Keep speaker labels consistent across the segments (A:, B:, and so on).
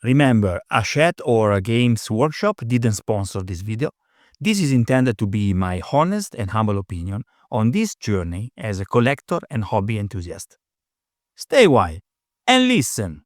A: Remember, Hachette or a Games Workshop didn't sponsor this video. This is intended to be my honest and humble opinion on this journey as a collector and hobby enthusiast. Stay a while and listen.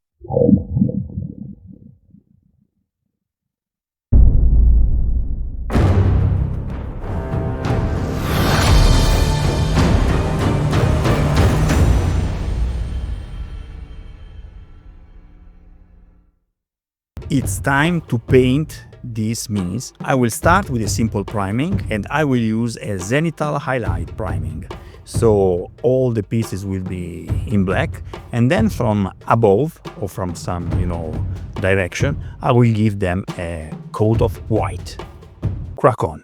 A: It's time to paint these minis. I will start with a simple priming and I will use a zenithal highlight priming. So all the pieces will be in black, and then from above or from some, direction, I will give them a coat of white. Crack on.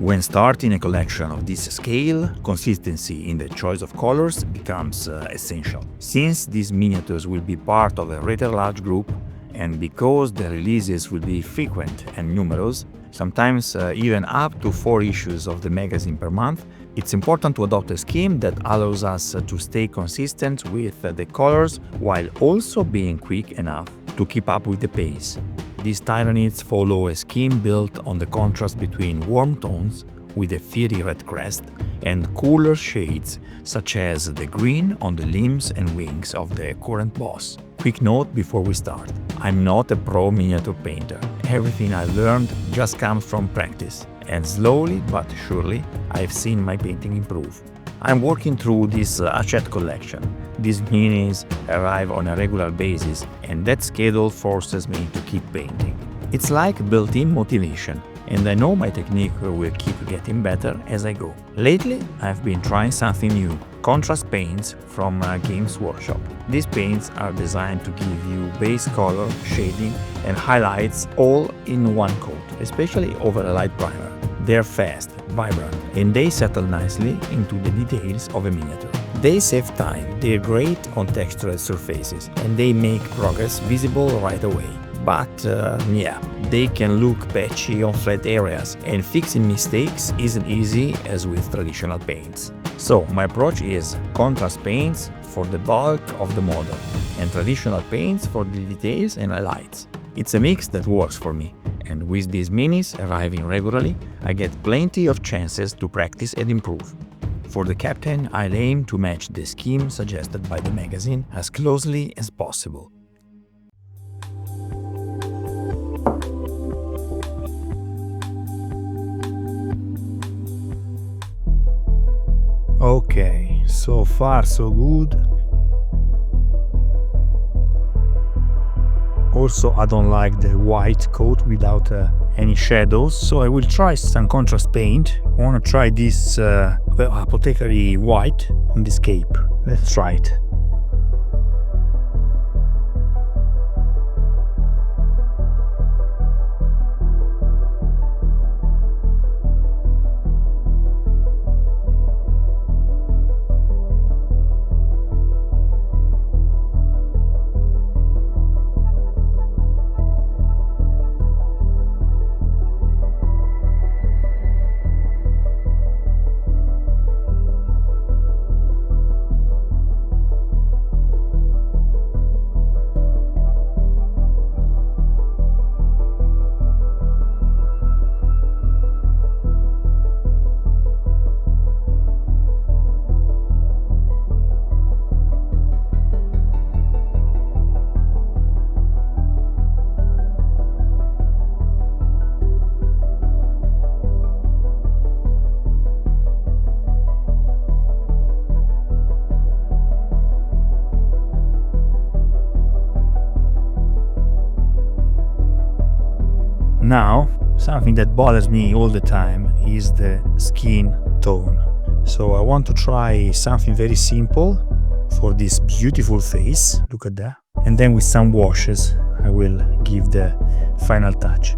A: When starting a collection of this scale, consistency in the choice of colors becomes essential. Since these miniatures will be part of a rather large group, and because the releases will be frequent and numerous, sometimes even up to 4 issues of the magazine per month, it's important to adopt a scheme that allows us to stay consistent with the colors while also being quick enough to keep up with the pace. These Tyranids follow a scheme built on the contrast between warm tones with a fiery red crest and cooler shades such as the green on the limbs and wings of the current boss. Quick note before we start: I'm not a pro miniature painter. Everything I learned just comes from practice, and slowly but surely I've seen my painting improve. I'm working through this Hachette collection. These minis arrive on a regular basis, and that schedule forces me to keep painting. It's like built-in motivation, and I know my technique will keep getting better as I go. Lately, I've been trying something new: contrast paints from Games Workshop. These paints are designed to give you base color, shading, and highlights all in one coat, especially over a light primer. They're fast, vibrant, and they settle nicely into the details of a miniature. They save time, they're great on textured surfaces, and they make progress visible right away. But they can look patchy on flat areas, and fixing mistakes isn't easy as with traditional paints. So my approach is contrast paints for the bulk of the model, and traditional paints for the details and highlights. It's a mix that works for me, and with these minis arriving regularly, I get plenty of chances to practice and improve. For the captain, I'll aim to match the scheme suggested by the magazine as closely as possible. Okay, so far so good. Also, I don't like the white coat without any shadows, so I will try some contrast paint. I want to try this apothecary white on this cape. Let's try it. Now, something that bothers me all the time is the skin tone. So I want to try something very simple for this beautiful face. Look at that. And then with some washes, I will give the final touch.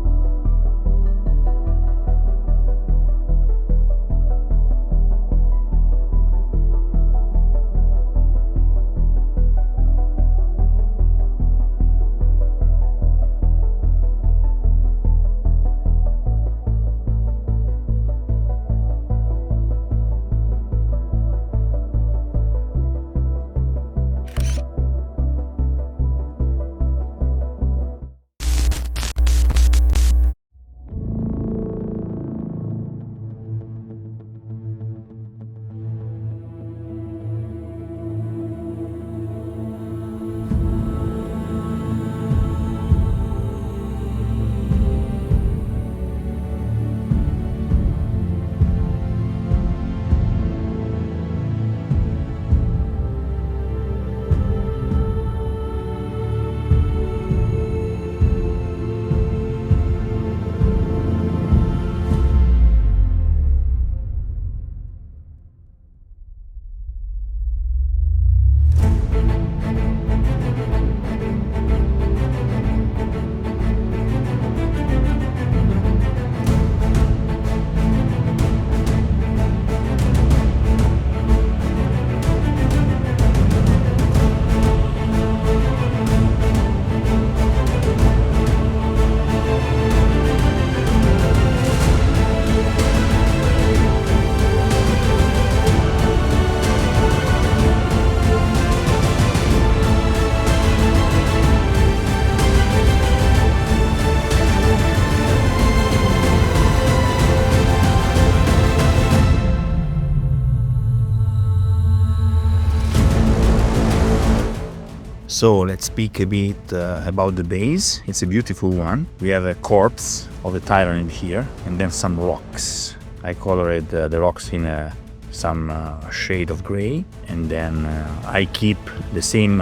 A: So let's speak a bit about the base. It's a beautiful one. We have a corpse of the tyrant here and then some rocks. I colored the rocks in some shade of gray, and then I keep the same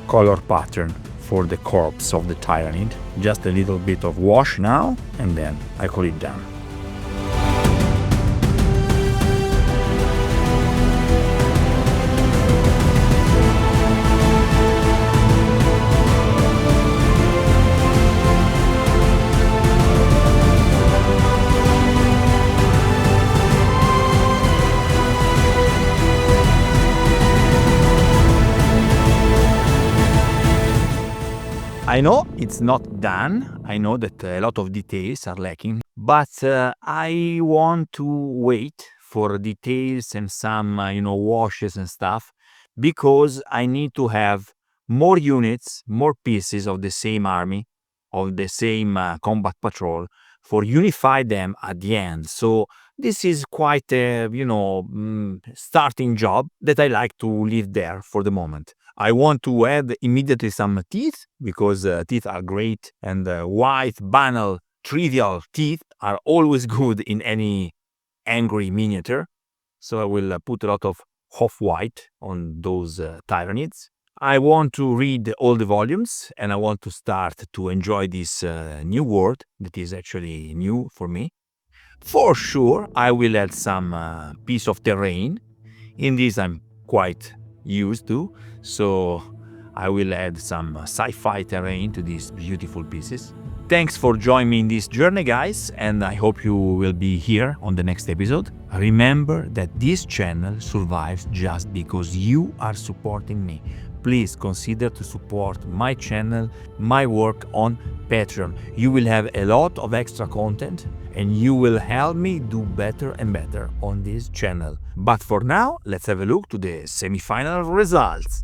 A: color pattern for the corpse of the tyrant. Just a little bit of wash now, and then I call it done. I know it's not done. I know that a lot of details are lacking, but I want to wait for details and some, washes and stuff, because I need to have more units, more pieces of the same army, of the same combat patrol, for unify them at the end. So this is quite a, starting job that I like to leave there for the moment. I want to add immediately some teeth, because teeth are great, and white, banal, trivial teeth are always good in any angry miniature. So I will put a lot of off-white on those tyrannids. I want to read all the volumes, and I want to start to enjoy this new world that is actually new for me. For sure, I will add some piece of terrain. In this I'm quite used to, so I will add some sci-fi terrain to these beautiful pieces. Thanks for joining me in this journey, guys, and I hope you will be here on the next episode. Remember that this channel survives just because you are supporting me. Please consider to support my channel, my work on Patreon. You will have a lot of extra content, and you will help me do better and better on this channel. But for now, let's have a look to the semi-final results.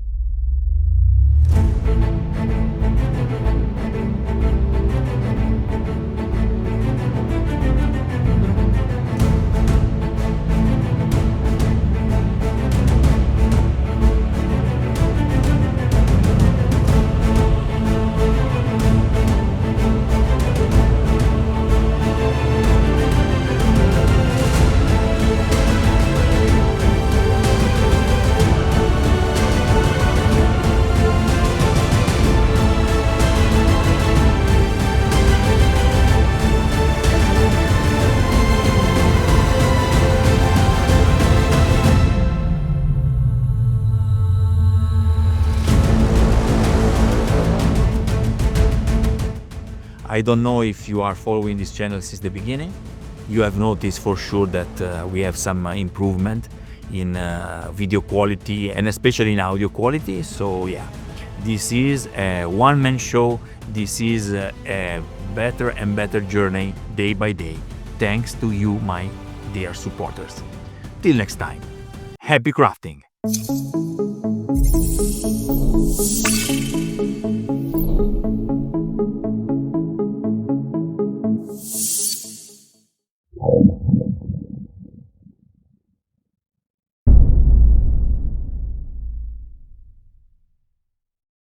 A: I don't know if you are following this channel since the beginning. You have noticed for sure that we have some improvement in video quality and especially in audio quality. So yeah, this is a one-man show. This is a better and better journey day by day, thanks to you, my dear supporters. Till next time, happy crafting!